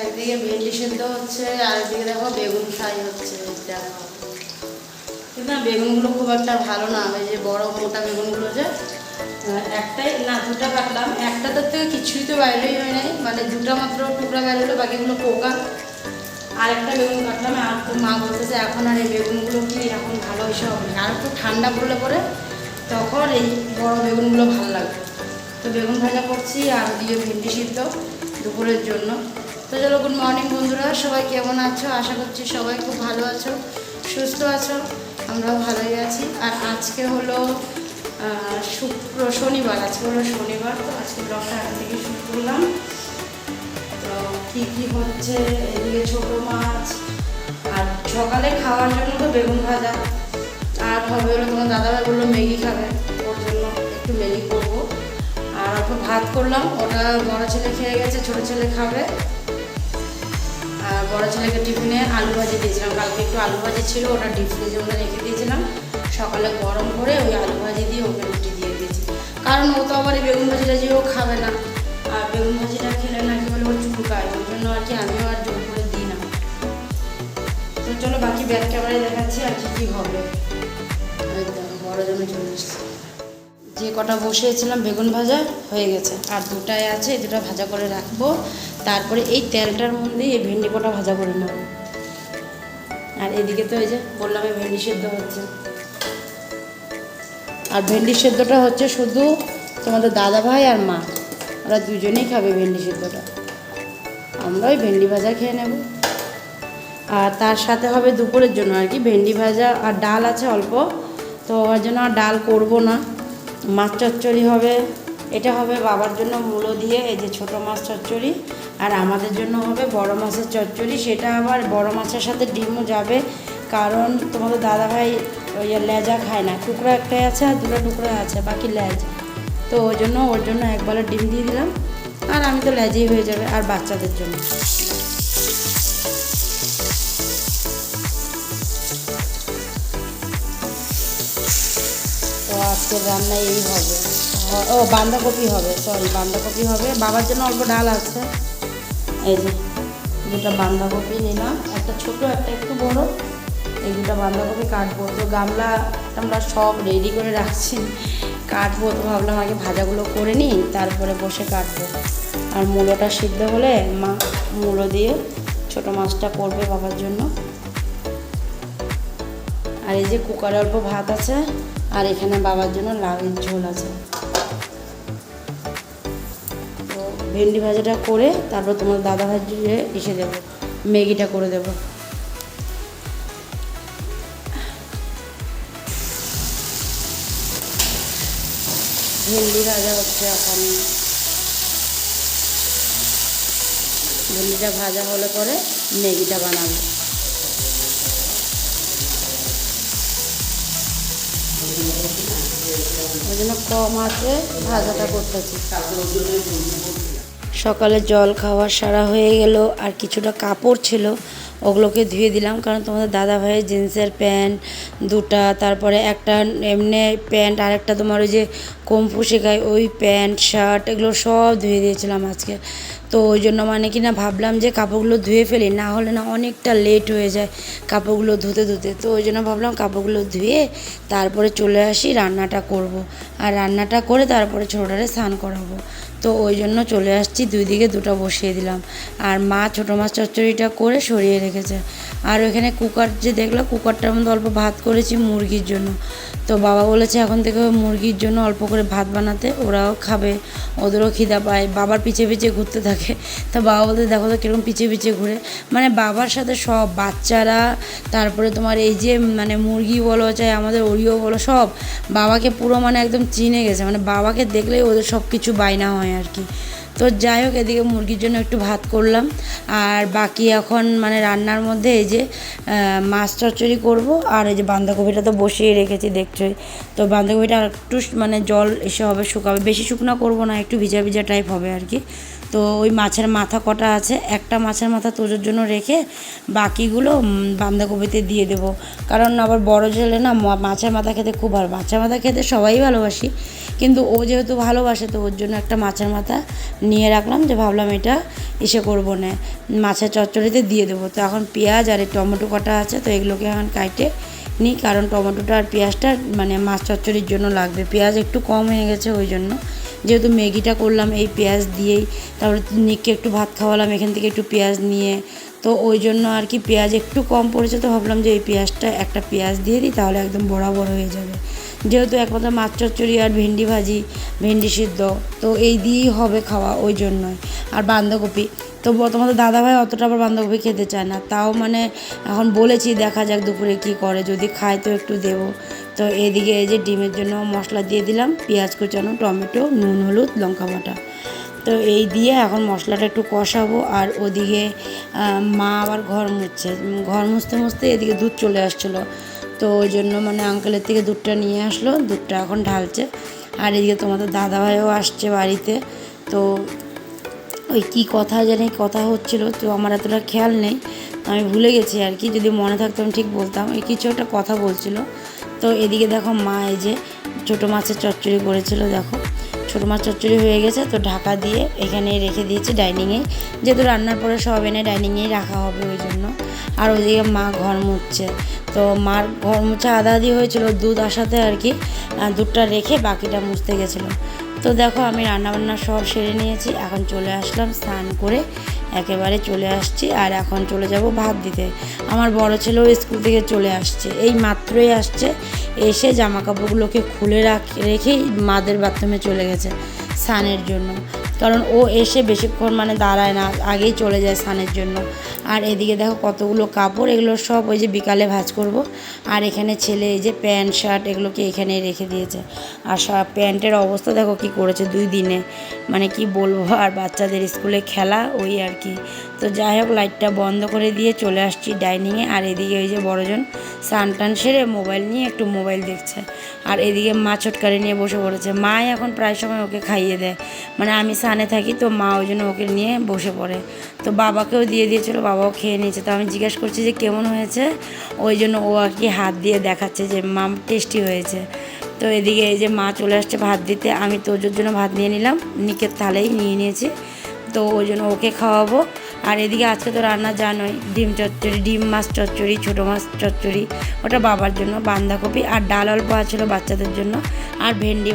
একদিকে ভেন্ডি সেদ্ধ হচ্ছে আর একদিকে দেখো বেগুন ফ্রাই হচ্ছে। দেখো কিন্তু না, বেগুনগুলো খুব একটা ভালো না, ওই যে বড় মোটা বেগুনগুলো যে একটাই না দুটা কাটলাম, একটাদের থেকে কিছুই তো বাইরেই হয় নাই, মানে দুটা মাত্র টুকরা বেরোলো, বাকিগুলো পোকা। আর একটা বেগুন কাটলাম, আর তো মা বলতেছে এখন আর এই বেগুনগুলো কি এখন ভালো হয়েছে হবে না, আর একটু ঠান্ডা পড়লে পরে তখন এই বড় বেগুনগুলো ভালো লাগবে। তো বেগুন ভাজা করছি আর দিয়ে ভেন্ডি সিদ্ধ দুপুরের জন্য। তো চলো, গুড মর্নিং বন্ধুরা, সবাই কেমন আছো? আশা করছি সবাই খুব ভালো আছো, সুস্থ আছো, আমরাও ভালোই আছি। আর আজকে হলো শনিবার, আজকে হলো শনিবার। তো আজকে ব্লগটা আগে থেকে শুরু করলাম। তো কী কী হচ্ছে, এদিকে ছোটো মাছ, আর সকালে খাওয়ার জন্য তো বেগুন ভাজা, আর হবে হলো তোমার দাদাভাই বললো ম্যাগি খাবে, ওর জন্য একটু ম্যাগি করবো। আর অল্প ভাত করলাম, ওটা বড় ছেলে খেয়ে গেছে, ছোটো ছেলে খাবে। আর বড়ো ছেলেকে টিফিনে আলু ভাজি দিয়েছিলাম, কালকে একটু আলু ভাজি ছিল, ওটা ডিপ ফ্রিজের মধ্যে রেখে দিয়েছিলাম, সকালে গরম করে ওই আলু ভাজি দিয়ে ওকে রুটি দিয়ে দিয়েছি। কারণ ও তো আবার এই বেগুন ভাজিটা যে ও খাবে না, আর বেগুন ভাজিটা খেলে নাকি বলে ওর চুলকায়, ওই জন্য আর কি আমিও আর জোর করে দিই না। তো চলো বাকি ব্যাক ক্যামেরায় দেখাচ্ছি আর কী কী হবে। বড় জমে চলে এসছে, যে কটা বসিয়েছিলাম বেগুন ভাজা হয়ে গেছে, আর দুটাই আছে, এই দুটো ভাজা করে রাখবো। তারপরে এই তেলটার মধ্যে এই ভেন্ডি কটা ভাজা করে নেব। আর এদিকে তো এই যে বললাম এই ভেন্ডি সেদ্ধ হচ্ছে, আর ভেন্ডি সেদ্ধটা হচ্ছে শুধু তোমাদের দাদাভাই আর মা, ওরা দুজনেই খাবে ভেন্ডি সেদ্ধটা, আমরা ওই ভেন্ডি ভাজা খেয়ে নেব। আর তার সাথে হবে দুপুরের জন্য আর কি ভেন্ডি ভাজা, আর ডাল আছে অল্প, তো ওর জন্য আর ডাল করবো না। মাছ চচ্চড়ি হবে, এটা হবে বাবার জন্য মূলো দিয়ে এই যে ছোটো মাছ চচ্চড়ি, আর আমাদের জন্য হবে বড় মাছের চচ্চড়ি। সেটা আবার বড় মাছের সাথে ডিমও যাবে, কারণ তোমাদের দাদাভাই ওই লেজা খায় না, টুকরো একটাই আছে আর দুটো টুকরো আছে, বাকি লেজ। তো ওই জন্য ওর জন্য একবারে ডিম দিয়ে দিলাম, আর আমি তো লেজেই হয়ে যাবে, আর বাচ্চাদের জন্য। তো আজকের রান্না এই হবে। ও বাঁধাকপি হবে, সরি বাঁধাকপি হবে, বাবার জন্য অল্প ডাল আছে। এই যে দুটো বাঁধাকপি নিলাম, একটা ছোট একটা একটু বড়, এই দুটো বাঁধাকপি কাটবো। তো গামলা টামলা সব রেডি করে রাখছি, কাটবো। তো ভাবলাম আগে ভাজাগুলো করে নিই, তারপরে বসে কাটবো। আর মূলোটা সিদ্ধ হলে মা মূলো দিয়ে ছোটো মাছটা করবে বাবার জন্য। আর এই যে কুকারে অল্প ভাত আছে, আর এখানে বাবার জন্য লাউয়ের ঝোল আছে। তো ভেন্ডি ভাজাটা করে তারপর তোমার দাদা ভাজিয়ে এসে দেবো, ম্যাগিটা করে দেবো। ভেন্ডি ভাজা হচ্ছে এখন, ভেন্ডিটা ভাজা হলে পরে ম্যাগিটা বানাবো। ওই জন্য কম আছে ভাজাটা করতেছি। সকালে জল খাওয়া সারা হয়ে গেল, আর কিছুটা কাপড় ছিল ওগুলোকে ধুয়ে দিলাম, কারণ তোমাদের দাদা ভাইয়ের জিন্সের প্যান্ট দুটা, তারপরে একটা এমনি প্যান্ট, আর একটা তোমার ওই যে কম্পু শেখায় ওই প্যান্ট শার্ট, এগুলো সব ধুয়ে দিয়েছিলাম আজকে। তো ওই জন্য মানে কি না ভাবলাম যে কাপড়গুলো ধুয়ে ফেলি, না হলে না অনেকটা লেট হয়ে যায় কাপড়গুলো ধুতে ধুতে। তো ওই জন্য ভাবলাম কাপড়গুলো ধুয়ে তারপরে চলে আসি, রান্নাটা করব। আর রান্নাটা করে তারপরে ছোটোটারে স্নান করাবো। তো ওই জন্য চলে আসছি, দুই দিকে দুটো বসিয়ে দিলাম। আর মা ছোটো মাছ চচ্চড়িটা করে সরিয়ে রেখেছে। আর ওইখানে কুকার যে দেখলো, কুকারটার মধ্যে অল্প ভাত করেছি মুরগির জন্য। তো বাবা বলেছে এখন থেকে মুরগির জন্য অল্প করে ভাত বানাতে, ওরাও খাবে, ওদেরও খিদা পায়, বাবার পিছে পিছে ঘুরতে থাকে। তো বাবা বলতে দেখো তো কীরকম পিছে পিছে ঘুরে, মানে বাবার সাথে সব বাচ্চারা, তারপরে তোমার এই যে মানে মুরগি বলো চাই আমাদের ওরিও বলো, সব বাবাকে পুরো মানে একদম চিনে গেছে, মানে বাবাকে দেখলেই ওদের সব কিছু বায়না হয় আর কি। তো যাই হোক, এদিকে মুরগির জন্য একটু ভাত করলাম, আর বাকি এখন মানে রান্নার মধ্যে এই যে মাছ চচ্চড়ি করব, আর এই যে বাঁধাকপিটা তো বসিয়ে রেখেছি দেখছোই। তো বাঁধাকপিটা একটু মানে জল এসে হবে, শুকাবে, বেশি শুকনো করব না, একটু ভিজা ভিজা টাইপ হবে আর কি। তো তো ওই মাছের মাথা কটা আছে, একটা মাছের মাথা তোজোর জন্য রেখে বাকিগুলো বাঁধাকপিতে দিয়ে দেবো। কারণ আবার বড় ছেলে না মাছের মাথা খেতে খুব ভালো, মাছের মাথা খেতে সবাই ভালোবাসি, কিন্তু ও যেহেতু ভালোবাসে তো ওর জন্য একটা মাছের মাথা নিয়ে রাখলাম, যে ভাবলাম এটা করবো না, মাছের চচ্চড়িতে দিয়ে দেবো। তো এখন পেঁয়াজ আর এই টমেটো কটা আছে, তো এগুলোকে এখন কাটে নিই, কারণ টমেটোটা আর পেঁয়াজটা মানে মাছ চচ্চড়ির জন্য লাগবে। পেঁয়াজ একটু কম হয়ে গেছে, ওই জন্য যেহেতু ম্যাগিটা করলাম এই পেঁয়াজ দিয়েই, তারপরে নিককে একটু ভাত খাওয়ালাম এখান থেকে একটু পেঁয়াজ নিয়ে, তো ওই জন্য আর কি পেঁয়াজ একটু কম পড়েছে, তো ভাবলাম যে এই পেঁয়াজটা একটা পেঁয়াজ দিয়ে দিই, তাহলে একদম বরাবর হয়ে যাবে। যেহেতু একমাত্র মাছ চচ্চড়ি আর ভেন্ডি ভাজি, ভেন্ডি সিদ্ধ, তো এই দিয়েই হবে খাওয়া, ওই জন্যই। আর বাঁধাকপি তো তোমাদের দাদাভাই অতটা আবার বাঁধাকপি খেতে চায় না, তাও মানে এখন বলেছি দেখা যাক দুপুরে কি করে, যদি খায় তো একটু দেবো। তো এদিকে এই যে ডিমের জন্য মশলা দিয়ে দিলাম, পেঁয়াজ কুচানো, টমেটো, নুন, হলুদ, লঙ্কা বাটা, তো এই দিয়ে এখন মশলাটা একটু কষাবো। আর ওদিকে মা আবার ঘর মুছতে মুছতে এদিকে দুধ চলে আসছিলো, তো ওই জন্য মানে আঙ্কেলের থেকে দুধটা নিয়ে আসলো, দুধটা এখন ঢালছে। আর এদিকে তোমাদের দাদাভাইও আসছে বাড়িতে, তো ওই কী কথা জানি কথা হচ্ছিলো, তো আমার এতটা খেয়াল নেই, আমি ভুলে গেছি আর কি, যদি মনে থাকতো আমি ঠিক বলতাম, এই কিছু একটা কথা বলছিল। তো এদিকে দেখো মা এই যে ছোটো মাছের চচ্চড়ি করেছিল, দেখো ছোটো মাছ চচ্চড়ি হয়ে গেছে, তো ঢাকা দিয়ে এখানে রেখে দিয়েছি ডাইনিংয়ে, যেহেতু রান্নার পরে সব এনে ডাইনিংয়েই রাখা হবে ওই জন্য। আর ওইদিকে মা ঘর মুছছে, তো মার ঘর মুছা আধা আধি হয়েছিল, দুধ আসাতে আর কি দুধটা রেখে বাকিটা মুছতে গেছিলো। তো দেখো আমি রান্নাবান্না সব সেরে নিয়েছি, এখন চলে আসলাম স্নান করে, একেবারে চলে আসছি। আর এখন চলে যাব ভাত দিতে। আমার বড় ছেলেও স্কুল থেকে চলে আসছে, এই মাত্রই আসছে, এসে জামা কাপড়গুলোকে খুলে রেখেই মাদের বাথরুমে চলে গেছে স্নানের জন্য, কারণ ও এসে বেশিক্ষণ মানে দাঁড়ায় না, আগেই চলে যায় স্নানের জন্য। আর এদিকে দেখো কতগুলো কাপড়, এগুলো সব ওই যে বিকালে ভাঁজ করব। আর এখানে ছেলে এই যে প্যান্ট শার্ট এগুলোকে এখানেই রেখে দিয়েছে। আর প্যান্টের অবস্থা দেখো কি করেছে 2 দিনে, মানে কি বলবো। আর বাচ্চাদের স্কুলে খেলা ওই আর কি। তো যাই হোক লাইটটা বন্ধ করে দিয়ে চলে আসছি ডাইনিংয়ে। আর এদিকে ওই যে বড়জন স্নান টান সেরে মোবাইল নিয়ে একটু মোবাইল দেখছে। আর এদিকে মা ছোটকারি নিয়ে বসে পড়েছে, মাই এখন প্রায় সময় ওকে খাইয়ে দেয়, মানে আমি স্নানে থাকি তো মা ওই জন্য ওকে নিয়ে বসে পড়ে। তো বাবাকেও দিয়ে দিয়েছিলো, বাবাও খেয়ে নিয়েছে। তো আমি জিজ্ঞেস করছি যে কেমন হয়েছে, ওই জন্য ও আর কি হাত দিয়ে দেখাচ্ছে যে মা টেস্টি হয়েছে। তো এদিকে এই যে মা চলে আসছে ভাত দিতে, আমি তো ওর জন্য ভাত নিয়ে নিলাম, নিকের থালেই নিয়ে নিয়েছি, তো ওই জন্য ওকে খাওয়াবো। আর এদিকে আজকে তো রান্না জানোই, ডিম চচ্চড়ি, ডিম মাছ চচ্চড়ি, ছোটো মাছ চচ্চড়ি, ওটা বাবার জন্য, বাঁধাকপি আর ডাল অল্প ছিল বাচ্চাদের জন্য, আর ভেন্ডি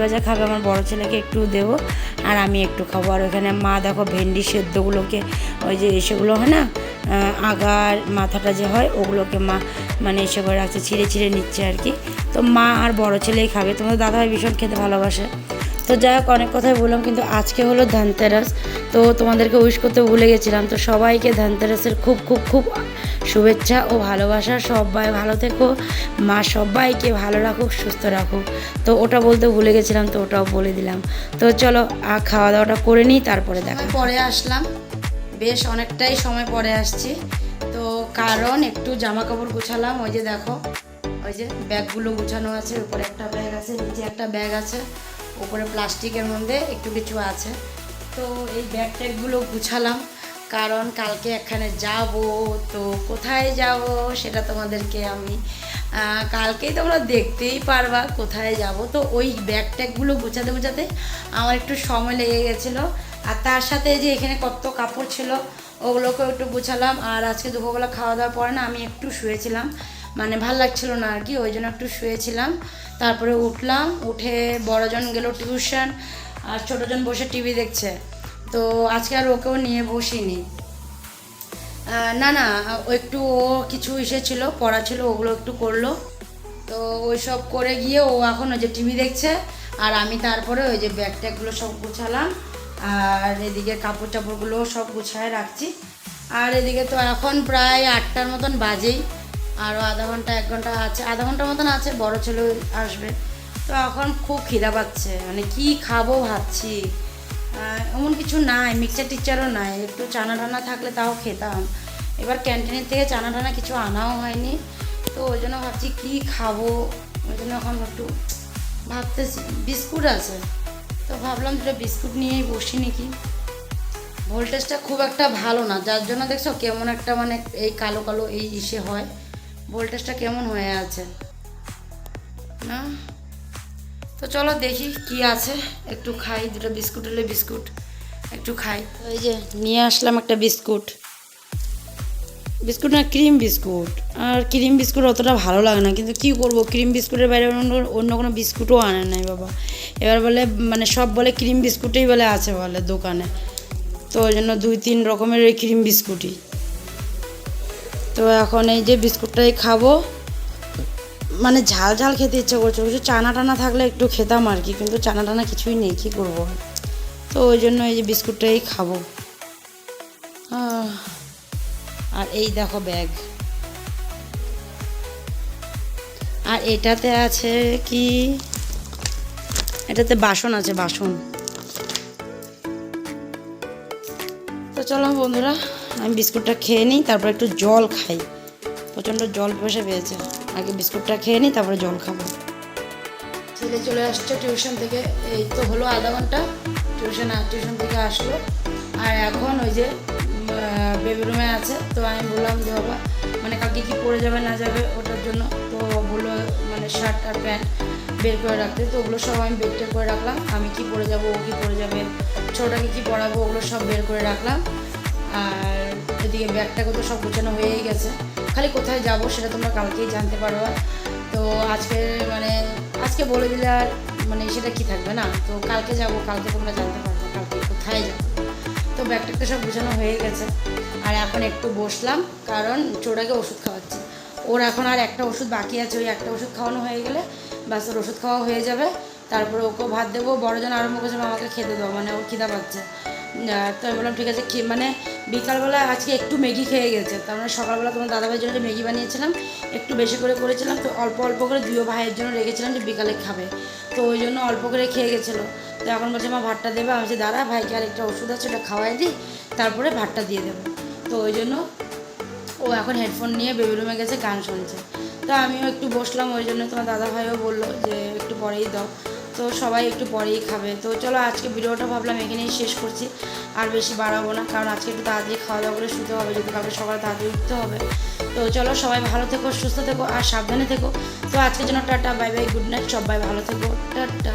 ভাজা খাবে আমার বড় ছেলেকে একটু দেবো, আর আমি একটু খাবো। আর ওখানে মা দেখো ভেন্ডি সেদ্ধগুলোকে ওই যে সেগুলো হয় না আগার মাথাটা যে হয় ওগুলোকে মা মানে এসে করে রাখছে, ছিঁড়ে নিচ্ছে আর কি। তো মা আর বড় ছেলেই খাবে, তোমাদের দাদাভাই ভীষণ খেতে ভালোবাসে। তো যাই হোক অনেক কথাই বললাম, কিন্তু আজকে হলো ধনতেরাস, তো তোমাদেরকে উইশ করতে ভুলে গেছিলাম। তো সবাইকে ধনতেরাসের খুব খুব খুব শুভেচ্ছা ও ভালোবাসা, সবাই ভালো থেকো, মা সবাইকে ভালো রাখুক, সুস্থ রাখুক। তো ওটা বলতে ভুলে গেছিলাম, তো ওটাও বলে দিলাম। তো চলো খাওয়া দাওয়াটা করে নিই, তারপরে পরে আসলাম, বেশ অনেকটাই সময় পরে আসছি। তো কারণ একটু জামা কাপড় গুছালাম, ওই যে দেখো ওই যে ব্যাগগুলো গুছানো আছে, উপরে একটা ব্যাগ আছে, নিচে একটা ব্যাগ আছে, উপরে প্লাস্টিকের মধ্যে একটু কিছু আছে। তো এই ব্যাগ ট্যাগগুলো গুছালাম, কারণ কালকে এখানে যাব। তো কোথায় যাব সেটা তোমাদেরকে আমি কালকেই তোমরা দেখতেই পারবা কোথায় যাব। তো ওই ব্যাগ ট্যাগগুলো গুছাতে আমার একটু সময় লেগে গেছিলো। আর তার সাথে যে এখানে কত কাপড় ছিল ওগুলোকেও একটু গুছালাম। আর আজকে দুপুরবেলা খাওয়া দাওয়ার পরে না আমি একটু শুয়েছিলাম, মানে ভাল লাগছিল না আর কি, ওই জন্য একটু শুয়েছিলাম। তারপরে উঠলাম, উঠে বড়জন গেল টিউশন, আর ছোটোজন বসে টিভি দেখছে। তো আজকে আর ওকেও নিয়ে বসিনি, না ও একটু ও কিছু ছিল পড়া ছিল ওগুলো একটু করলো। তো ওই সব করে গিয়ে ও এখন ওই যে টিভি দেখছে, আর আমি তারপরে ওই যে ব্যাগ ট্যাগগুলো সব গুছালাম, আর এদিকে কাপড় চাপড়গুলো সব গুছায় রাখছি। আর এদিকে তো এখন প্রায় 8টার মতন বাজেই, আরও আধা ঘন্টা 1 ঘন্টা আছে, আধা ঘন্টার মতন আছে, বড় ছেলে আসবে। তো এখন খুব খিদা পাচ্ছে, মানে কি খাবো ভাবছি, এমন কিছু নাই, মিক্সচার টিকচারও নাই, একটু চানা টানা থাকলে তাও খেতাম। এবার ক্যান্টিনের থেকে চানা টানা কিছু আনাও হয়নি, তো ওই জন্য ভাবছি কী খাবো, ওই জন্য এখন একটু ভাবতেছি। বিস্কুট আছে, তো ভাবলাম 2টা বিস্কুট নিয়েই বসি নাকি। ভোল্টেজটা খুব একটা ভালো না, যার জন্য দেখছো কেমন একটা মানে এই কালো কালো এই ইসে হয়, ভোল্টেজটা কেমন হয়ে আছে না। তো চলো দেখি কি আছে, একটু খাই, দুটো বিস্কুট হলে বিস্কুট একটু খাই। এই যে নিয়ে আসলাম একটা বিস্কুট, বিস্কুট না ক্রিম বিস্কুট, আর ক্রিম বিস্কুট অতটা ভালো লাগে না, কিন্তু কি করব, ক্রিম বিস্কুটের বাইরে অন্য কোনো বিস্কুটও আনে নাই বাবা। এবার বলে মানে সব বলে ক্রিম বিস্কুটেই বলে আছে বলে দোকানে, তো ওই জন্য 2-3 রকমের ওই ক্রিম বিস্কুটই। তো এখন এই যে বিস্কুটটাই খাবো, মানে ঝাল ঝাল খেতে ইচ্ছা করছে, কিছু চানা টানা থাকলে একটু খেতাম আর কি, কিন্তু চানা টানা কিছুই নেই, কী করবো। তো ওই জন্য এই যে বিস্কুটটাই খাবো। আর এই দেখো ব্যাগ, আর এটাতে আছে কি, এটাতে বাসন আছে, বাসন। তো চলো বন্ধুরা, আমি বিস্কুটটা খেয়ে নিই, তারপর একটু জল খাই, প্রচণ্ড জল পিপাসা পেয়েছে, আগে বিস্কুটটা খেয়ে নিই তারপরে জল খাবো। ছেলে চলে আসছে টিউশন থেকে, এই তো হলো আধা ঘন্টা টিউশন থেকে আসলো, আর এখন ওই যে বেবি রুমে আছে। তো আমি বললাম যে বাবা মানে কালকে কী পরে যাবে না যাবে ওটার জন্য, তো বললো মানে শার্ট আর প্যান্ট বের করে রাখতে, তো ওগুলো সব আমি বের করে রাখলাম, আমি কি পরে যাব, ও কী পরে যাবে, ছোটোটাকে কী পরাবো, ওগুলো সব বের করে রাখলাম। আর এদিকে ব্যাগটাকে তো সব গোছানো হয়েই গেছে, খালি কোথায় যাব সেটা তোমরা কালকেই জানতে পারবা। তো আজকে বলে দিলে আর মানে সেটা কি থাকবে না, তো কালকে যাব, কালকে তোমরা জানতে পারবে কালকে কোথায় যাবো। তো ব্যাগটাকে সব গোছানো হয়ে গেছে, আর এখন একটু বসলাম, কারণ ছোটাকে ওষুধ খাওয়াচ্ছি, ওর এখন আর একটা ওষুধ বাকি আছে, ওই একটা ওষুধ খাওয়ানো হয়ে গেলে ব্যাস ওর ওষুধ খাওয়া হয়ে যাবে। তারপরে ওকেও ভাত দেবো, বড়জন আরম্ভ করেছে আমাকে খেতে দেবো, মানে ওর খিদা পাচ্ছে। তো আমি বললাম ঠিক আছে, মানে বিকালবেলা আজকে একটু ম্যাগি খেয়ে গেছে, তার মানে সকালবেলা তোমার দাদাভাইয়ের জন্য ম্যাগি বানিয়েছিলাম, একটু বেশি করে করেছিলাম, তো অল্প অল্প করে 2 ভাইয়ের জন্য রেখেছিলাম যে বিকালে খাবে, তো ওই জন্য অল্প করে খেয়ে গেছিলো। তো এখন বলছে মা ভাতটা দেবে, আমি বলছি দাঁড়া ভাইকে আর একটা ওষুধ আছে ওটা খাওয়াই দিই, তারপরে ভাতটা দিয়ে দেবো। তো ওই জন্য ও এখন হেডফোন নিয়ে বেবি রুমে গেছে, গান শুনছে। তো আমিও একটু বসলাম, ওই জন্য তোমার দাদাভাইও বললো যে একটু পরেই দাও, তো সবাই একটু পরেই খাবে। তো চলো আজকে ভিডিওটা ভাবলাম এখানেই শেষ করছি, আর বেশি বাড়াবো না, কারণ আজকে একটু তাড়াতাড়ি খাওয়া দাওয়া করে শুতে হবে, যদি কালকে সকালে তাড়াতাড়ি উঠতে হবে। তো চলো সবাই ভালো থেকো, সুস্থ থেকো, আর সাবধানে থেকো। তো আজকের জন্য tata, bye bye, good night, সবাই ভালো থেকো, টাটা।